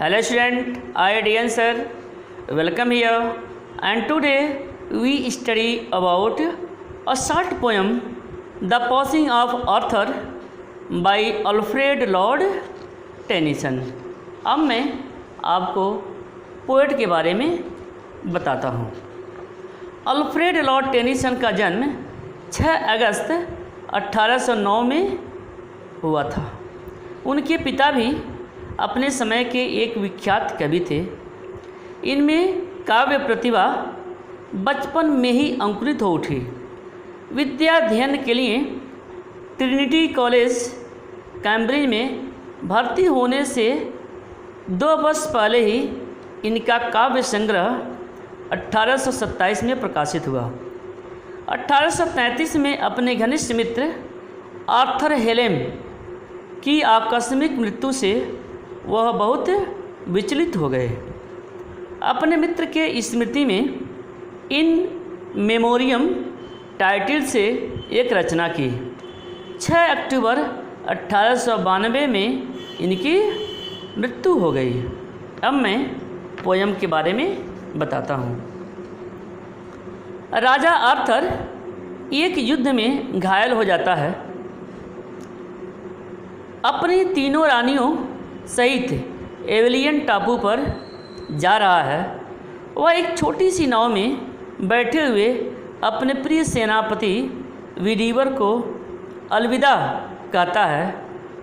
Hello student, I DN sir, welcome here, and today we study about a short poem, The Passing of Arthur by Alfred Lord Tennyson। अब मैं आपको poet के बारे में बताता हूँ। अल्फ्रेड लॉर्ड टेनिसन का जन्म 6 अगस्त 1809 में हुआ था। उनके पिता भी अपने समय के एक विख्यात कवि थे। इनमें काव्य प्रतिभा बचपन में ही अंकुरित हो उठी। विद्याध्ययन के लिए ट्रिनिटी कॉलेज कैम्ब्रिज में भर्ती होने से 2 वर्ष पहले ही इनका काव्य संग्रह 1827 में प्रकाशित हुआ। 1833 में अपने घनिष्ठ मित्र आर्थर हेलेम की आकस्मिक मृत्यु से वह बहुत विचलित हो गए। अपने मित्र के स्मृति में इन मेमोरियम टाइटल से एक रचना की। 6 अक्टूबर 1892 में इनकी मृत्यु हो गई। अब मैं पोयम के बारे में बताता हूँ। राजा आर्थर एक युद्ध में घायल हो जाता है। अपनी तीनों रानियों सहित एवेलियन टापू पर जा रहा है। वह एक छोटी सी नाव में बैठे हुए अपने प्रिय सेनापति विडीवर को अलविदा कहता है।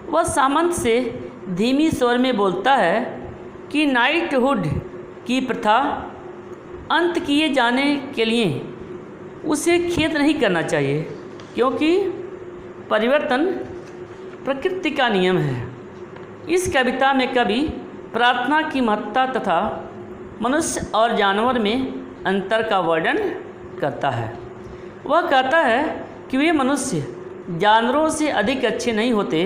वह सामंत से धीमी स्वर में बोलता है कि नाइटहुड की प्रथा अंत किए जाने के लिए उसे खेद नहीं करना चाहिए, क्योंकि परिवर्तन प्रकृति का नियम है। इस कविता में कवि प्रार्थना की महत्ता तथा मनुष्य और जानवर में अंतर का वर्णन करता है। वह कहता है कि वे मनुष्य जानवरों से अधिक अच्छे नहीं होते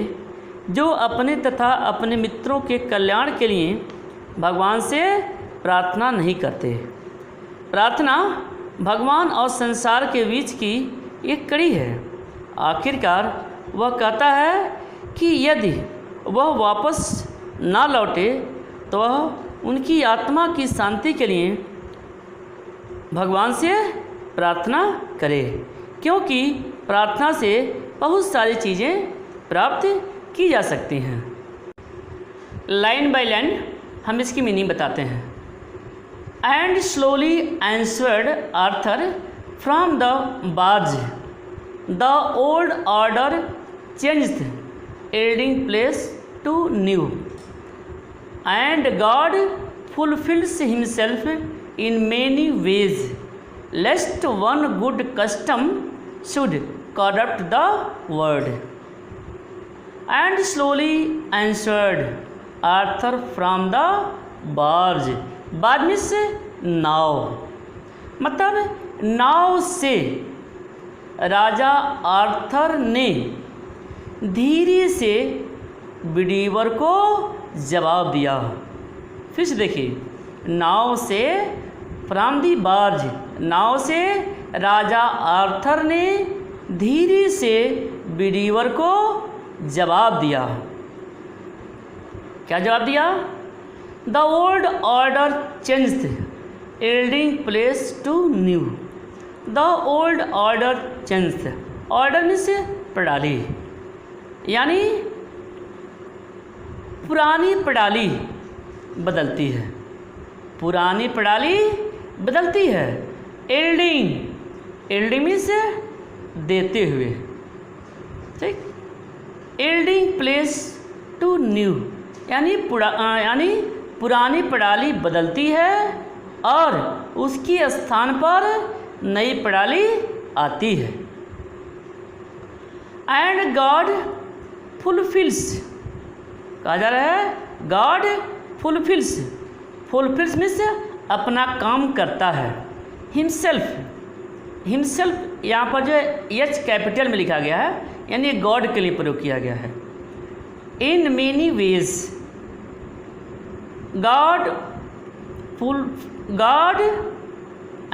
जो अपने तथा अपने मित्रों के कल्याण के लिए भगवान से प्रार्थना नहीं करते। प्रार्थना भगवान और संसार के बीच की एक कड़ी है। आखिरकार वह कहता है कि यदि वह वापस ना लौटे तो वह उनकी आत्मा की शांति के लिए भगवान से प्रार्थना करे, क्योंकि प्रार्थना से बहुत सारी चीज़ें प्राप्त की जा सकती हैं। लाइन बाय लाइन हम इसकी मीनिंग बताते हैं। And slowly answered Arthur from the barge, the old order changed yielding place to new, and God fulfills himself in many ways, lest one good custom should corrupt the world. And slowly answered Arthur from the barge, barge means नाव, मतलब नाव से राजा Arthur ने धीरे से विडीवर को जवाब दिया। फिर से देखिए, नाव से फ्रॉम दी बार्ज, नाव से राजा आर्थर ने धीरे से विडीवर को जवाब दिया। क्या जवाब दिया? The old order changed yielding place to new, the old order changed, order means प्रणाली, यानी पुरानी प्रणाली बदलती है, पुरानी प्रणाली बदलती है। एल्डिंग, एल्डिंग मीन्स देते हुए, ठीक। एल्डिंग प्लेस टू न्यू, यानी पुरानी प्रणाली बदलती है और उसके स्थान पर नई प्रणाली आती है। एंड गॉड फुलफिल्स, कहा जा रहा है गॉड फुलफिल्स, फुलफिल्स मीन्स अपना काम करता है। हिमसेल्फ, हिमसेल्फ यहाँ पर जो है एच कैपिटल में लिखा गया है, यानी गॉड के लिए प्रयोग किया गया है। इन many veg, God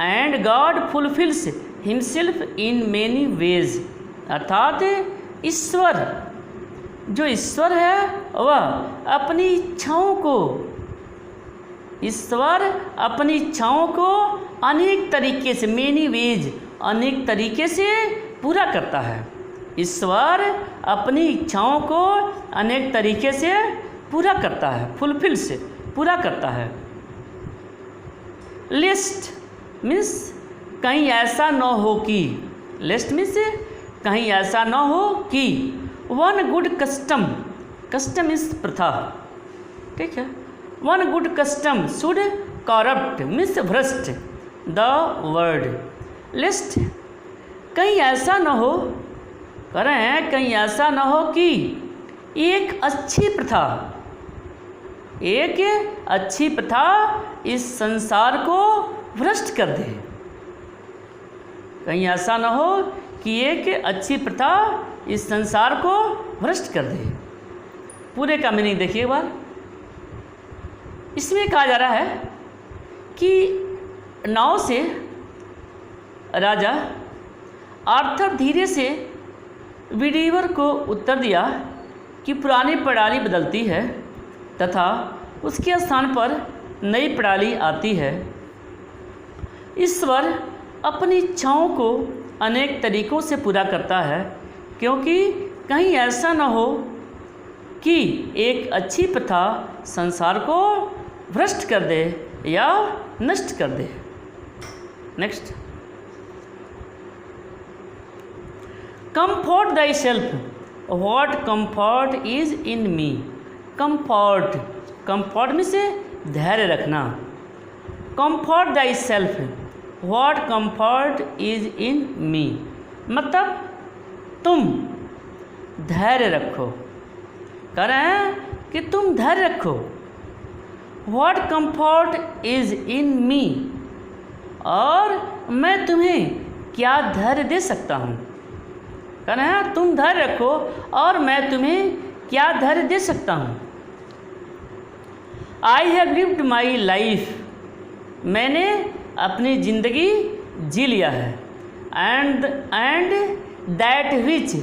and God fulfils himself in many veg, अर्थात ईश्वर, जो ईश्वर है वह अपनी इच्छाओं को ईश्वर अपनी इच्छाओं को अनेक तरीके से, मेनी वेज, अनेक तरीके से पूरा करता है। ईश्वर अपनी इच्छाओं को अनेक तरीके से पूरा करता है, फुलफिल से पूरा करता है। लिस्ट मीन्स कहीं ऐसा न हो कि, लिस्ट मीन्स कहीं ऐसा न हो कि वन गुड कस्टम, कस्टम इस प्रथा, ठीक है, one good custom should corrupt means भ्रष्ट द वर्ड। लिस्ट कहीं ऐसा न हो, कह रहे हैं कहीं ऐसा न हो कि एक अच्छी प्रथा, एक अच्छी प्रथा इस संसार को भ्रष्ट कर दे। कहीं ऐसा न हो कि एक अच्छी प्रथा इस संसार को भ्रष्ट कर दे। पूरे का मीनिंग देखिए एक बार। इसमें कहा जा रहा है कि नाव से राजा आर्थर धीरे से विडीवर को उत्तर दिया कि पुरानी प्रणाली बदलती है तथा उसके स्थान पर नई प्रणाली आती है। ईश्वर अपनी इच्छाओं को अनेक तरीकों से पूरा करता है, क्योंकि कहीं ऐसा न हो कि एक अच्छी प्रथा संसार को भ्रष्ट कर दे या नष्ट कर दे। Next, comfort thy self what comfort is in me. Comfort, comfort में से धैर्य रखना। Comfort thy self what comfort is in me, मतलब तुम धैर्य रखो। कह रहे हैं कि तुम धैर्य रखो। व्हाट कंफर्ट इज इन मी, और मैं तुम्हें क्या धैर्य दे सकता हूँ। कह रहे हैं तुम धैर्य रखो और मैं तुम्हें क्या धैर्य दे सकता हूँ। I have lived my life, मैंने अपनी ज़िंदगी जी लिया है। And that which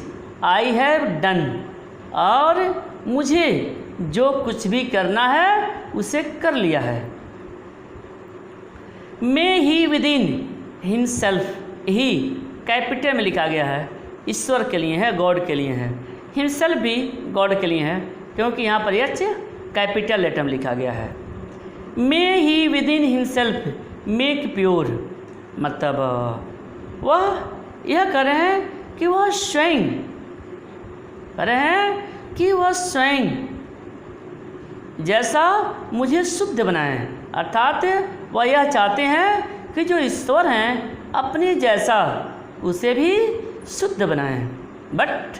I have done, और मुझे जो कुछ भी करना है उसे कर लिया है। May he within himself, he capital में लिखा गया है, ईश्वर के लिए है, गॉड के लिए है। हिमसेल्फ भी गॉड के लिए है, क्योंकि यहाँ पर एच कैपिटल लेटर में लिखा गया है। May he within himself make pure, मतलब वह यह कर रहे हैं कि वह स्वयं, कर रहे हैं कि वह स्वयं जैसा मुझे शुद्ध बनाएं। अर्थात वह यह चाहते हैं कि जो ईश्वर हैं अपने जैसा उसे भी शुद्ध बनाएं। But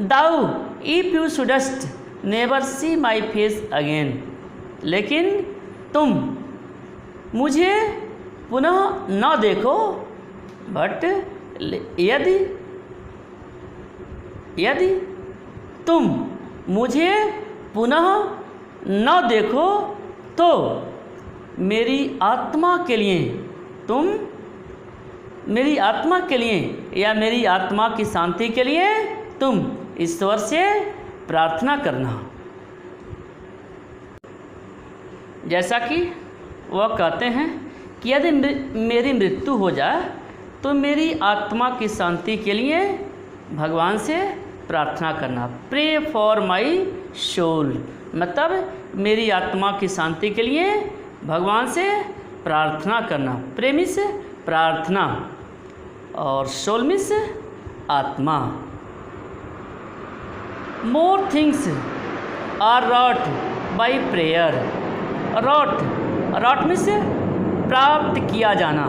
though if you shouldst never see my face again, लेकिन तुम मुझे पुनः न देखो। बट यदि तुम मुझे पुनः न देखो तो मेरी आत्मा के लिए, तुम मेरी आत्मा के लिए या मेरी आत्मा की शांति के लिए तुम ईश्वर से प्रार्थना करना। जैसा कि वह कहते हैं कि यदि मेरी मृत्यु हो जाए तो मेरी आत्मा की शांति के लिए भगवान से प्रार्थना करना। प्रे फॉर माई सोल, मतलब मेरी आत्मा की शांति के लिए भगवान से प्रार्थना करना। प्रे मीन्स प्रार्थना और सोल मीन्स आत्मा। More things are wrought by prayer. Wrought means प्राप्त किया जाना।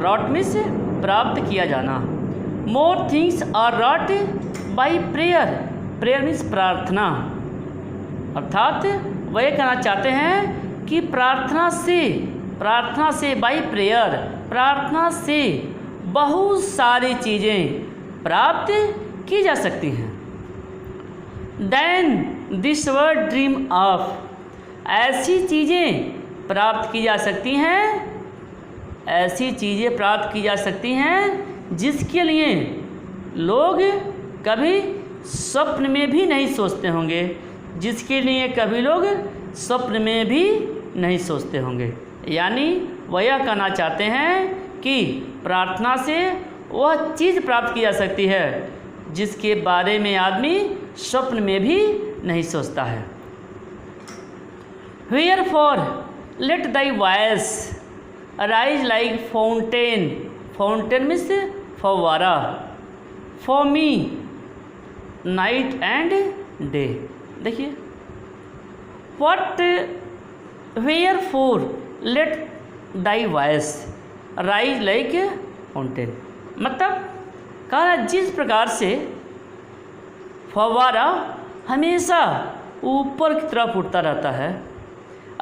रॉट मीन्स प्राप्त किया जाना। More things are wrought by prayer. Prayer means प्रार्थना। अर्थात वह ये कहना चाहते हैं कि प्रार्थना से बाई प्रेयर, प्रार्थना से बहुत सारी चीज़ें प्राप्त की जा सकती हैं। Then this word dream of, ऐसी चीज़ें प्राप्त की जा सकती हैं, ऐसी चीज़ें प्राप्त की जा सकती हैं जिसके लिए लोग कभी स्वप्न में भी नहीं सोचते होंगे, जिसके लिए कभी लोग स्वप्न में भी नहीं सोचते होंगे। यानी वह यह कहना चाहते हैं कि प्रार्थना से वह चीज़ प्राप्त की जा सकती है जिसके बारे में आदमी स्वप्न में भी नहीं सोचता है। Wherefore let thy voice arise like fountain, fountain means फव्वारा, for me night and day। देखिए what wherefore let thy voice rise like fountain, मतलब कहा जिस प्रकार से फव्वारा हमेशा ऊपर की तरफ उठता रहता है,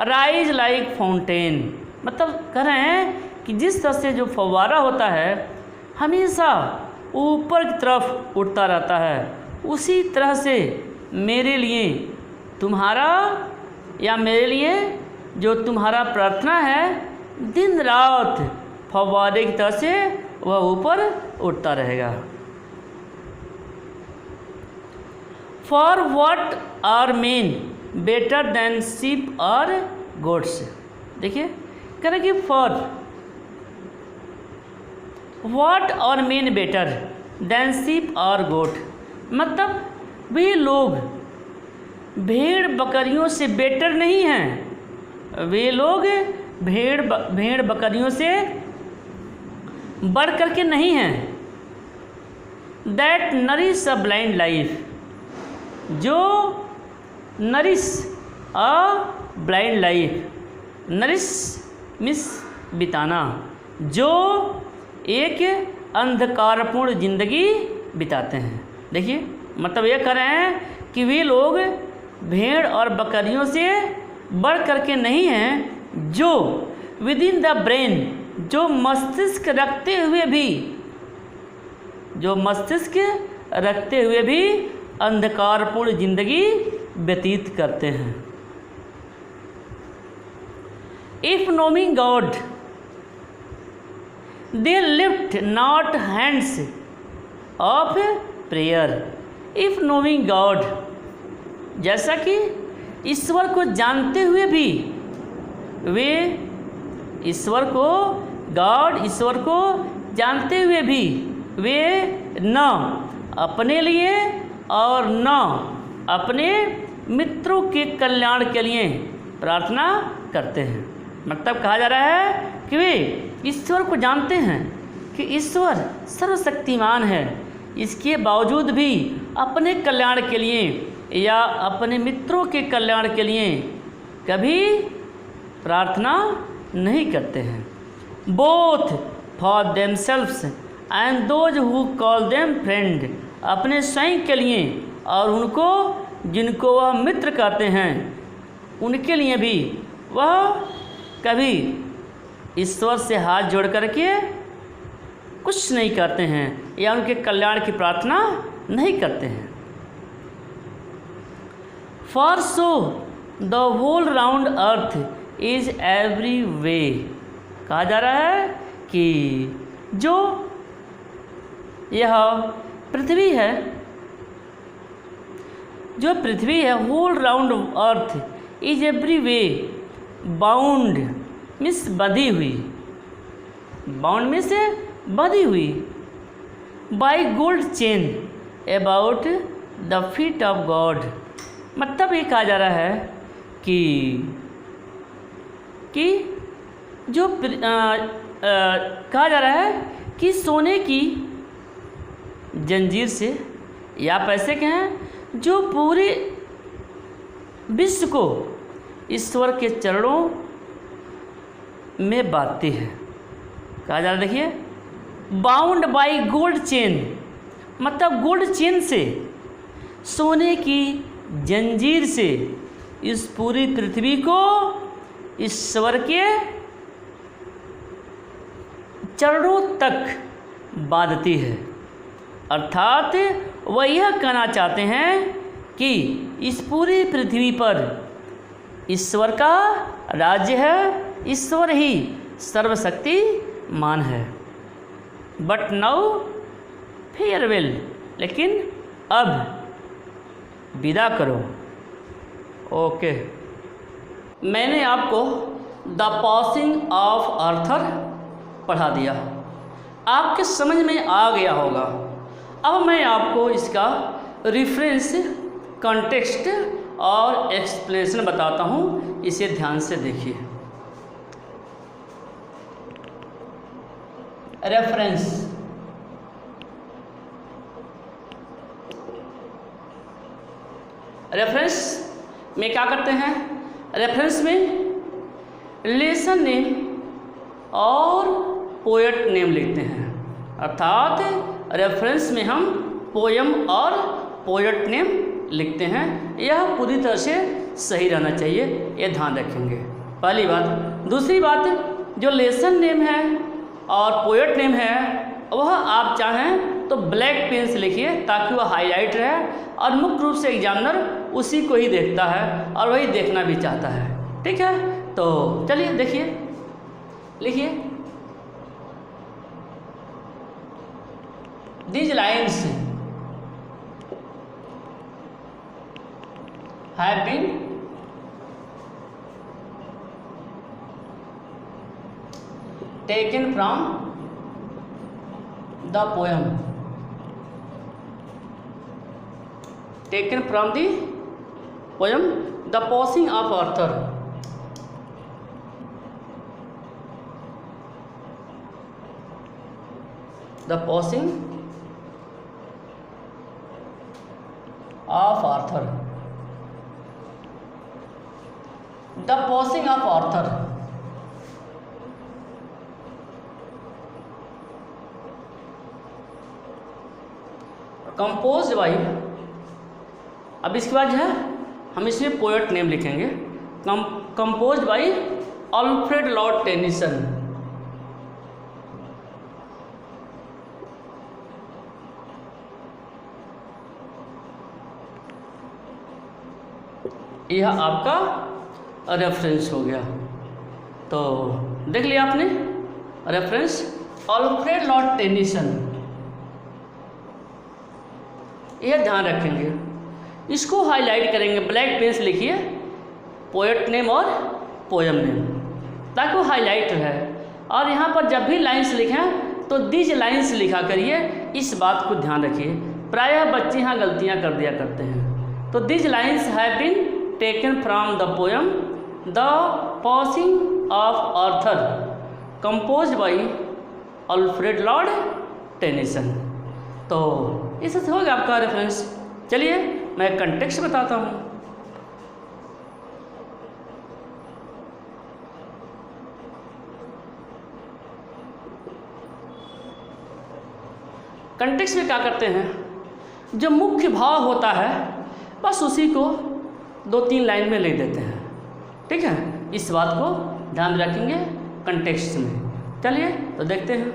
राइज लाइक फाउंटेन, मतलब कह रहे हैं कि जिस तरह से जो फव्वारा होता है हमेशा ऊपर की तरफ उठता रहता है, उसी तरह से मेरे लिए तुम्हारा या मेरे लिए जो तुम्हारा प्रार्थना है दिन रात फव्वारे की तरह से वह ऊपर उठता रहेगा। For what are men better than sheep और गोट्स। देखिए कह रहे कि for what are men better than sheep और गोट, मतलब वे लोग भेड़ बकरियों से बेटर नहीं हैं, वे लोग भेड़ बकरियों से बढ़ करके नहीं हैं। That nourish a blind life, जो nourish a blind life, nourish मिस बिताना, जो एक अंधकारपूर्ण जिंदगी बिताते हैं। देखिए मतलब ये कह रहे हैं कि वे लोग भेड़ और बकरियों से बढ़ करके नहीं हैं, जो विदिन द ब्रेन, जो मस्तिष्क रखते हुए भी, जो मस्तिष्क रखते हुए भी अंधकारपूर्ण जिंदगी व्यतीत करते हैं। If knowing God they lift not hands of prayer. If knowing God, जैसा कि ईश्वर को जानते हुए भी वे ईश्वर को, गॉड ईश्वर को जानते हुए भी वे न अपने लिए और न अपने मित्रों के कल्याण के लिए प्रार्थना करते हैं। मतलब कहा जा रहा है कि वे ईश्वर को जानते हैं कि ईश्वर सर्वशक्तिमान है, इसके बावजूद भी अपने कल्याण के लिए या अपने मित्रों के कल्याण के लिए कभी प्रार्थना नहीं करते हैं। Both for themselves and those who call them friend, अपने स्वयं के लिए और उनको जिनको वह मित्र कहते हैं उनके लिए भी वह कभी ईश्वर से हाथ जोड़ करके कुछ नहीं करते हैं या उनके कल्याण की प्रार्थना नहीं करते हैं। For so the whole round earth is every way, कहा जा रहा है कि जो यह पृथ्वी है, जो पृथ्वी है whole round earth is every way bound मिस बंधी हुई, बाउंड में से बंधी हुई, by gold chain about the feet of God. मतलब ये कहा जा रहा है कि जो कहा जा रहा है कि सोने की जंजीर से या पैसे के हैं जो पूरे विश्व को ईश्वर के चरणों में बांधती है। कहा जा रहा है देखिए बाउंड बाय गोल्ड चेन, मतलब गोल्ड चेन से, सोने की जंजीर से इस पूरी पृथ्वी को ईश्वर के चरणों तक बांधती है। अर्थात वह यह कहना चाहते हैं कि इस पूरी पृथ्वी पर ईश्वर का राज्य है, ईश्वर ही सर्वशक्तिमान है। बट नाउ फेयरवेल, लेकिन अब विदा करो। ओके। मैंने आपको द पासिंग ऑफ आर्थर पढ़ा दिया, आपके समझ में आ गया होगा। अब मैं आपको इसका रेफरेंस, कॉन्टेक्स्ट और एक्सप्लेनेशन बताता हूँ, इसे ध्यान से देखिए। रेफरेंस, रेफरेंस में क्या करते हैं? रेफरेंस में रिलेशन नेम और पोएट नेम लिखते हैं, अर्थात रेफरेंस में हम पोयम और पोएट नेम लिखते हैं। यह पूरी तरह से सही रहना चाहिए, ये ध्यान रखेंगे, पहली बात। दूसरी बात, जो लेसन नेम है और पोएट नेम है वह आप चाहें तो ब्लैक पेन से लिखिए ताकि वह हाईलाइट रहे, और मुख्य रूप से एग्जामिनर उसी को ही देखता है और वही देखना भी चाहता है। ठीक है, तो चलिए देखिए, लिखिए। These lines have been taken from the poem, taken from the poem The Passing of Arthur. The Passing of Arthur. The Passing of Arthur. Composed by, अब इसके बाद जो है हम इसमें पोएट नेम लिखेंगे। Composed by Alfred Lord Tennyson. यह आपका रेफरेंस हो गया। तो देख लिया आपने रेफरेंस, अल्फ्रेड लॉर्ड टेनिसन, यह ध्यान रखेंगे। इसको हाईलाइट करेंगे, ब्लैक पेन से लिखिए पोएट नेम और पोएम नेम, ताकि वो हाईलाइट रहे। और यहाँ पर जब भी लाइन्स लिखें तो दीज लाइन्स लिखा करिए, इस बात को ध्यान रखिए। प्रायः बच्चे यहाँ गलतियाँ कर दिया करते हैं। तो these lines have been taken from the poem the passing of Arthur, composed by Alfred Lord Tennyson. तो इससे हो गया आपका रेफरेंस। चलिए मैं कंटेक्स्ट बताता हूँ। कंटेक्स्ट में क्या करते हैं, जो मुख्य भाव होता है बस उसी को 2-3 लाइन में लिख देते हैं। ठीक है, इस बात को ध्यान रखेंगे कंटेक्स्ट में। चलिए तो देखते हैं।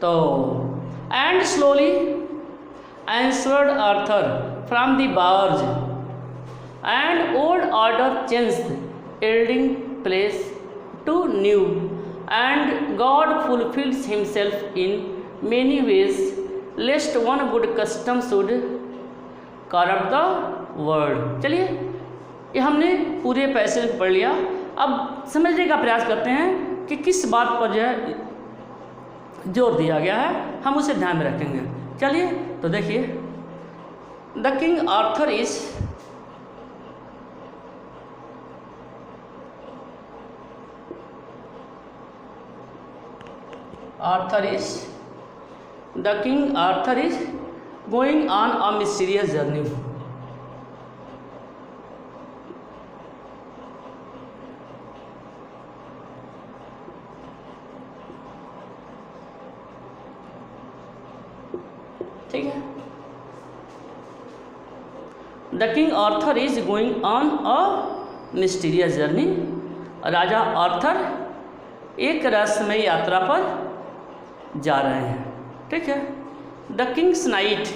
तो and slowly answered Arthur from the barge, and old order changed, yielding place to new, and God fulfills himself in many ways, lest one good custom should corrupt the world। चलिए ये हमने पूरे पैसे पढ़ लिया। अब समझने का प्रयास करते हैं कि किस बात पर जो है जोर दिया गया है, हम उसे ध्यान में रखेंगे। चलिए तो देखिए, the king Arthur is going on a mysterious journey. ठीक है, the king Arthur is going on a mysterious journey. राजा आर्थर एक रहस्यमय यात्रा पर जा रहे हैं। ठीक है, the king's knight,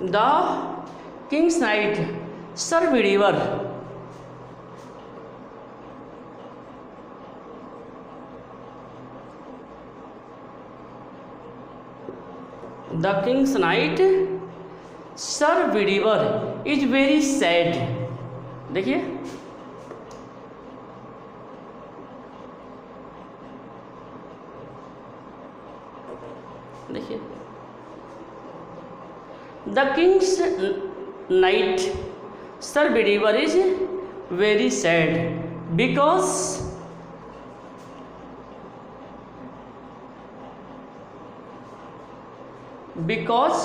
the king's knight sir रिवर, the king's knight sir Bedivere is very sad. देखिए देखिए the king's knight sir Bedivere is very sad because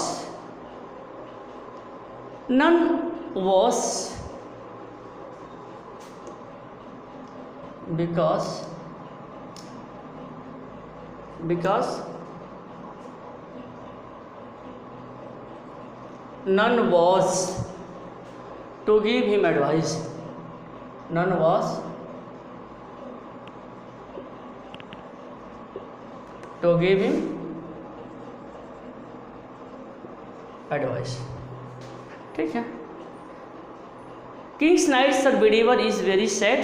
none was to give him advice. None was to give him advice. ठीक है। King's knight sir Bedivere is very sad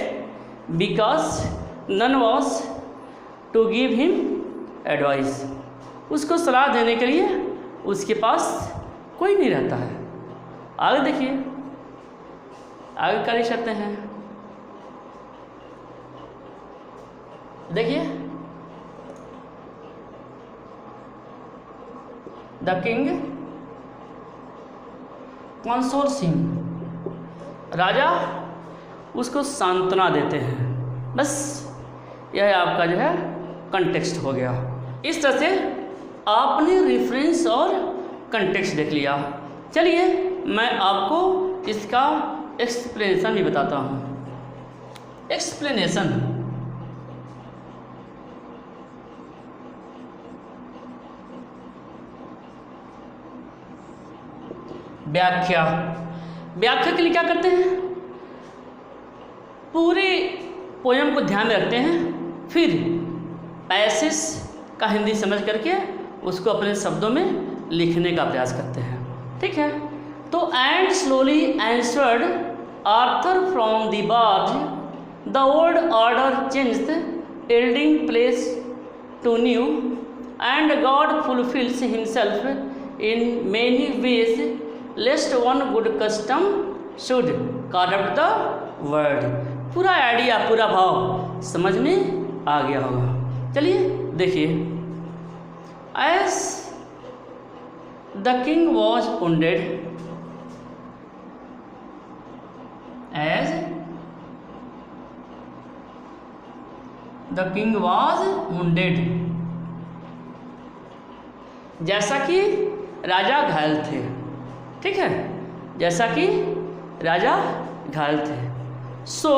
because none was to give him advice. उसको सलाह देने के लिए उसके पास कोई नहीं रहता है। आगे देखिए, आगे क्या लिख सकते हैं। देखिए द किंग कंसोल्स हिम, राजा उसको सांत्वना देते हैं। बस यह आपका जो है कंटेक्स्ट हो गया। इस तरह से आपने रेफरेंस और कंटेक्स्ट देख लिया। चलिए मैं आपको इसका एक्सप्लेनेशन भी बताता हूँ। एक्सप्लेनेशन, व्याख्या। व्याख्या के लिए क्या करते हैं, पूरे पोयम को ध्यान में रखते हैं, फिर पैसेज का हिंदी समझ करके उसको अपने शब्दों में लिखने का प्रयास करते हैं। ठीक है, तो and slowly answered Arthur from the barge, the old order changed yielding place to new, and God fulfils himself in many ways, lest one good custom should corrupt the world. पूरा आइडिया, पूरा भाव समझ में आ गया होगा। चलिए देखिए, as the king was wounded, as the king was wounded, जैसा कि राजा घायल थे। ठीक है, जैसा कि राजा घायल थे। So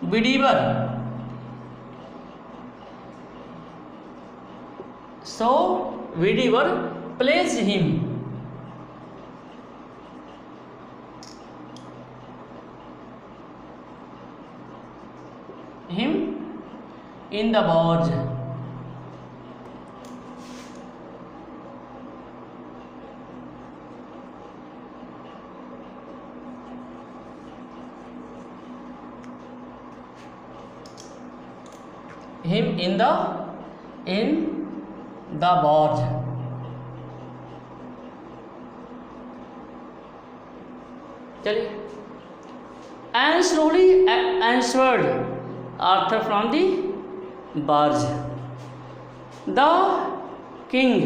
Bedivere, place him in the barge, him in the barge। चलिए, and slowly answered Arthur from the barge, the king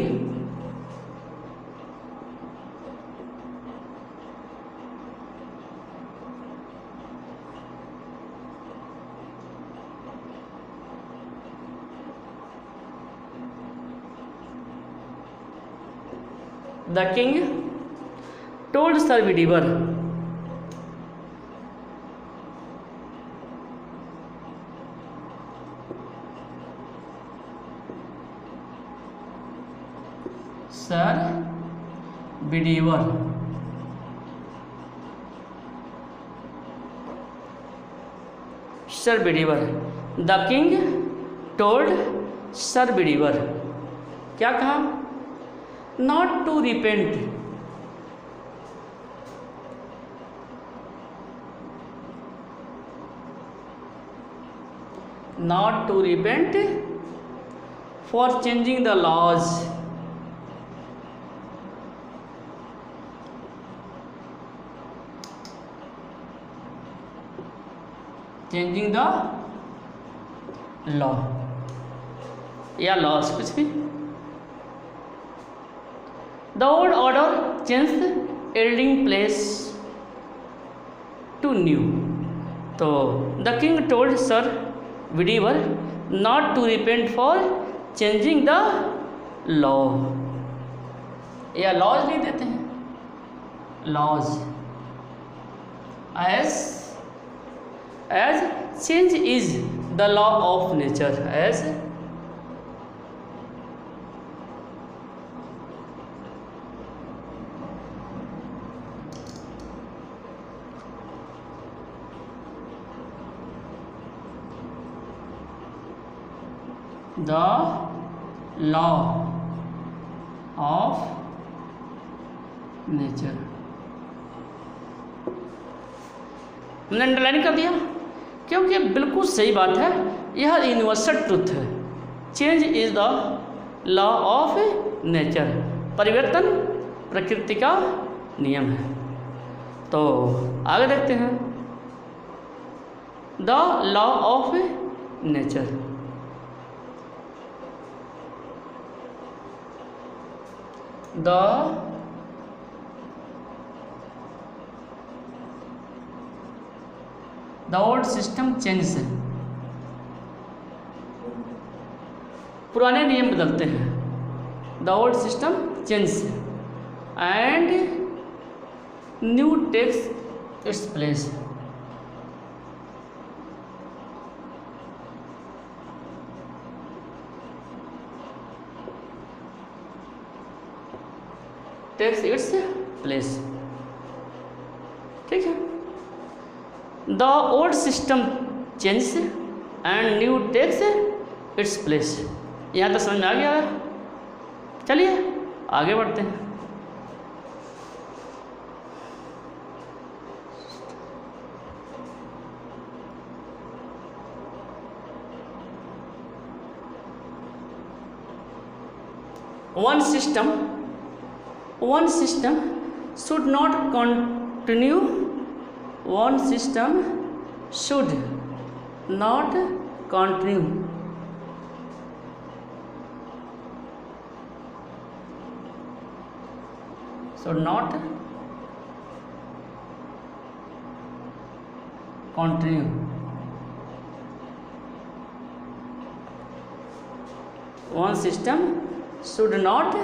told Sir Widiver, Sir Widiver, Sir Widiver, the king told Sir Widiver, क्या कहा, not to repent, not to repent for changing the laws. Changing the law या laws कुछ भी. The old order changed yielding place to new. तो the king told Sir Widiver not to repent for changing the law. या laws नहीं देते हैं. Laws as change is the law of nature. As the law of nature. हमने underline कर दिया क्योंकि बिल्कुल सही बात है. यह यूनिवर्सल ट्रुथ है. Change is the law of nature. परिवर्तन प्रकृति का नियम है. तो आगे देखते हैं. The law of nature. The old system changes. पुराने नियम बदलते हैं. The old system changes and new takes its place. Takes its place. ठीक है. The old system changes and new takes its place. यहाँ तक समझ में आ गया है. चलिए आगे बढ़ते हैं. One system should not continue. One system should not continue. Should not continue. One system should not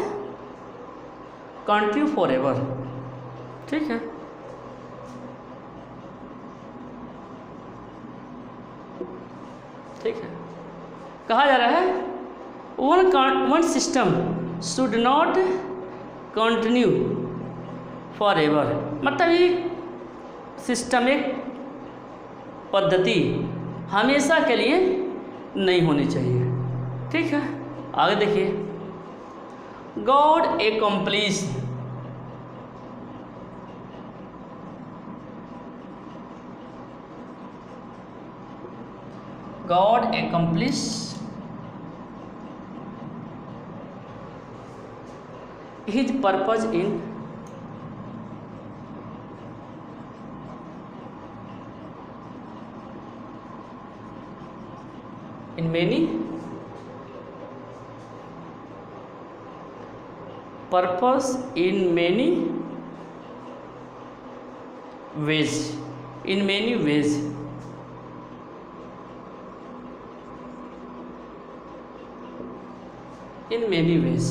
continue forever. ठीक है. ठीक है. कहा जा रहा है one system should not continue for ever. मतलब एक सिस्टम, एक पद्धति हमेशा के लिए नहीं होनी चाहिए. ठीक है. आगे देखिए. God accomplished. God accomplished his purpose in many purpose in many ways. In many ways. In many ways.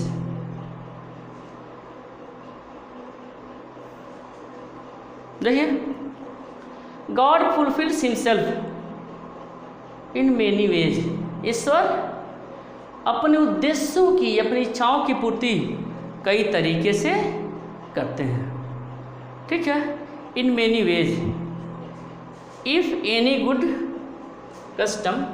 देखिए. God fulfills himself in many ways. ईश्वर अपने उद्देश्यों की, अपनी इच्छाओं की पूर्ति कई तरीके से करते हैं. ठीक है. इन many veg. If any good custom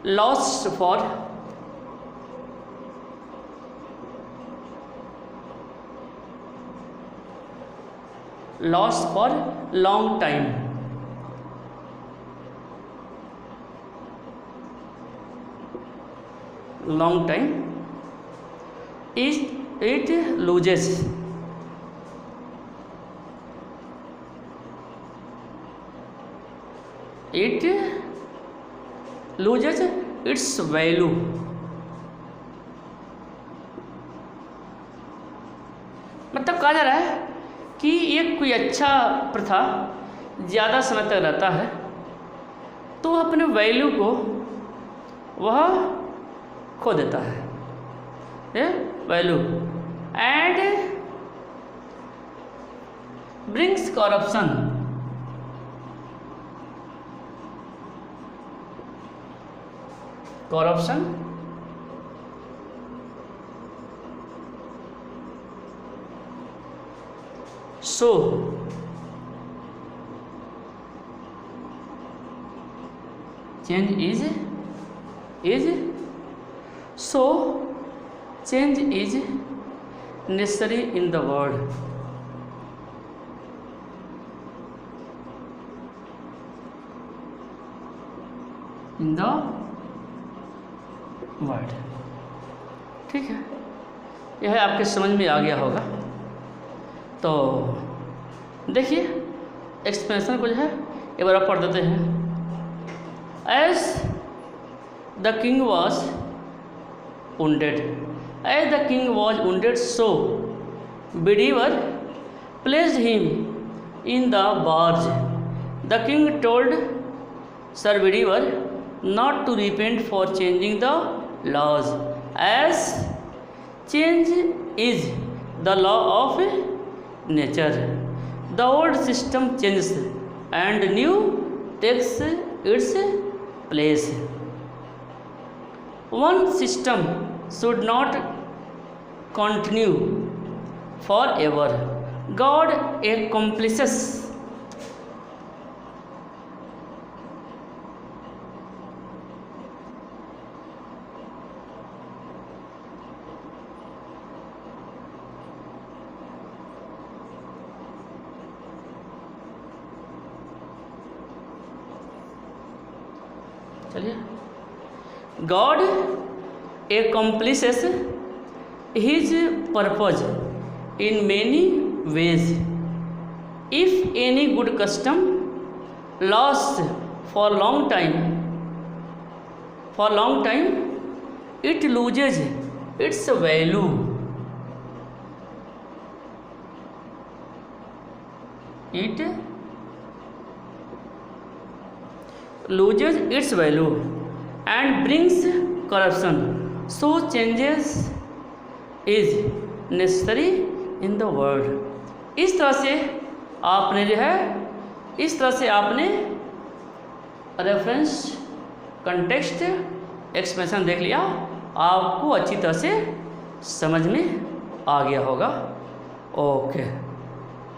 lost for lost for long time. Long time it loses its value। मतलब कहा जा रहा है कि ये कोई अच्छा प्रथा ज़्यादा समय तक रहता है तो अपने वैल्यू को वह खो देता है, value, and brings corruption. So change is necessary in the world। ठीक है, यह आपके समझ में आ गया होगा। तो देखिए एक्सप्रेशन को जो है एक बार आप पढ़ देते हैं। As the king was wounded, so Bedivere placed him in the barge. The king told Sir Bedivere not to repent for changing the laws, as change is the law of nature. The old system changes and new takes its place. One system should not continue forever. God accomplishes God accomplishes his purpose in many ways. If any good custom lasts for long time, it loses its value. It loses its value and brings corruption. So changes is necessary in the world. इस तरह से आपने reference, context, expression देख लिया, आपको अच्छी तरह से समझ में आ गया होगा। ओके।